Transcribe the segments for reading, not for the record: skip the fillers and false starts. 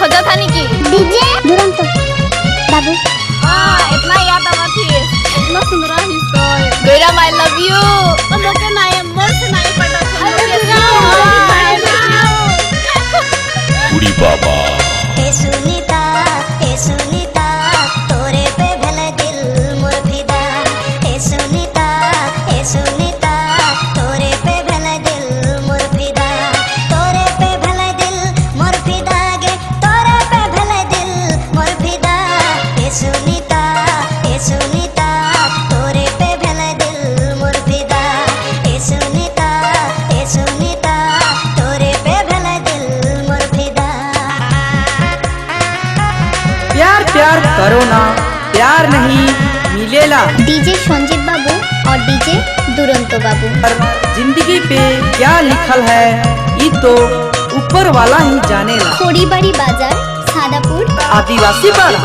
खोजा था नी की डीजे दुरंत बाबू इतना याद आवा थी इतना सुंदर हिस्टोरी गोइराम आई लव यू लोके नाय मोर से नाय पटा उड़ी बाबा हे सुनीता तोरे पे भले दिल मोर फिदा हे सुनीता तोरे पे भले दिल मोर फिदा तोरे पे भले दिल मोर फिदा गे तोरे पे भले दिल मोर फिदा हे सुनीता तोरे पे भले दिल मोर फिदा हे सुनीता तोरे पे भले दिल मोर फिदा। प्यार प्यार करो ना प्यार नहीं मिलेला। डीजे संजीव बाबू और डीजे दुरंतो बाबू। पर जिंदगी पे क्या लिखल है ये तो ऊपर वाला ही जानेला। खोड़ीबाड़ी बाजार सादापुर आदिवासी पाड़ा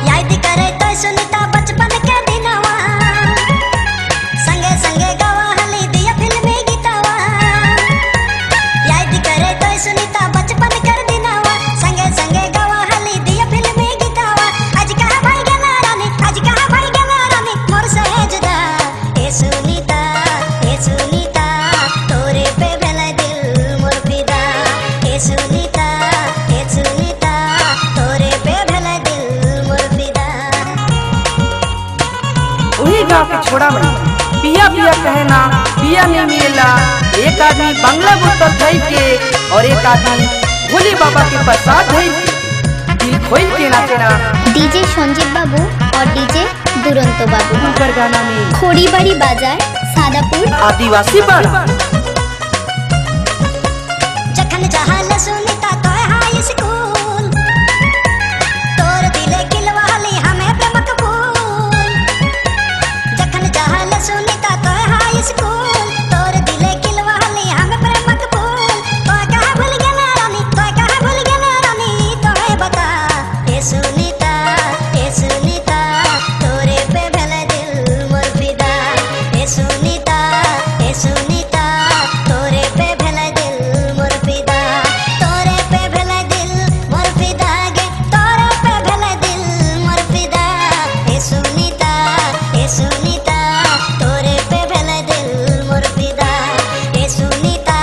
याद करे तो सुनीता बचपन के दिनवा संगे संगे गावा हली दिया फिल्मी गीतवा याद करे तो सुनीता बचपन के दिनवा संगे संगे गावा हली दिया फिल्मी गीतवा आज कहां भाई गेला रानी मोर से जुदा ए सुनीता तोरे पे भला दिल मोर फिदा ए सुनीता तोरे पे भला दिल मोर फिदा। वही गाँव के छोड़ा में पिया पिया कहना पिया नहीं मिलेला। एक आदमी बांग्ला बोतल धई के और एक आदमी भोले बाबा के प्रसाद धई के दिल खोल के नाचेना। डीजे संजीव बाबू और डीजे दुरंतो बाबू। उनकर गाना में खोड़ीबाड़ी बाजार सादापुर आदिवासी पाड़ा जखन जहाल सुनीता तो हाई स्कूल तोर दिले किलवाली हमें पे मकबूल जखन जहाल सुनीता तो हाई स्कूल तोर दिले किलवाली हमें पे मकबूल तो कहां भूल गेला रानी तो बता ए सुनीता तोरे पे भला दिल मोर फिदा ए सुनीता तोरे पे भला दिल मोर फिदा तोरे पे भला दिल मोर फिदा गे तोरे पे भला दिल मोर फिदा ए सुनीता तोरे पे भला दिल मोर फिदा ए सुनीता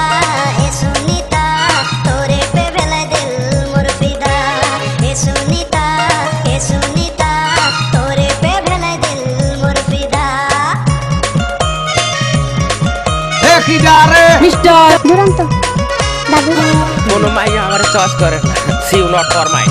तोरे पे भला दिल मोर फिदा ए सुनीता तोरे पे भला दिल मोर फिदा। मिस्टर दुरंतो बाबू कोनो माई हमारे चॉइस करे सी नॉट फॉर माई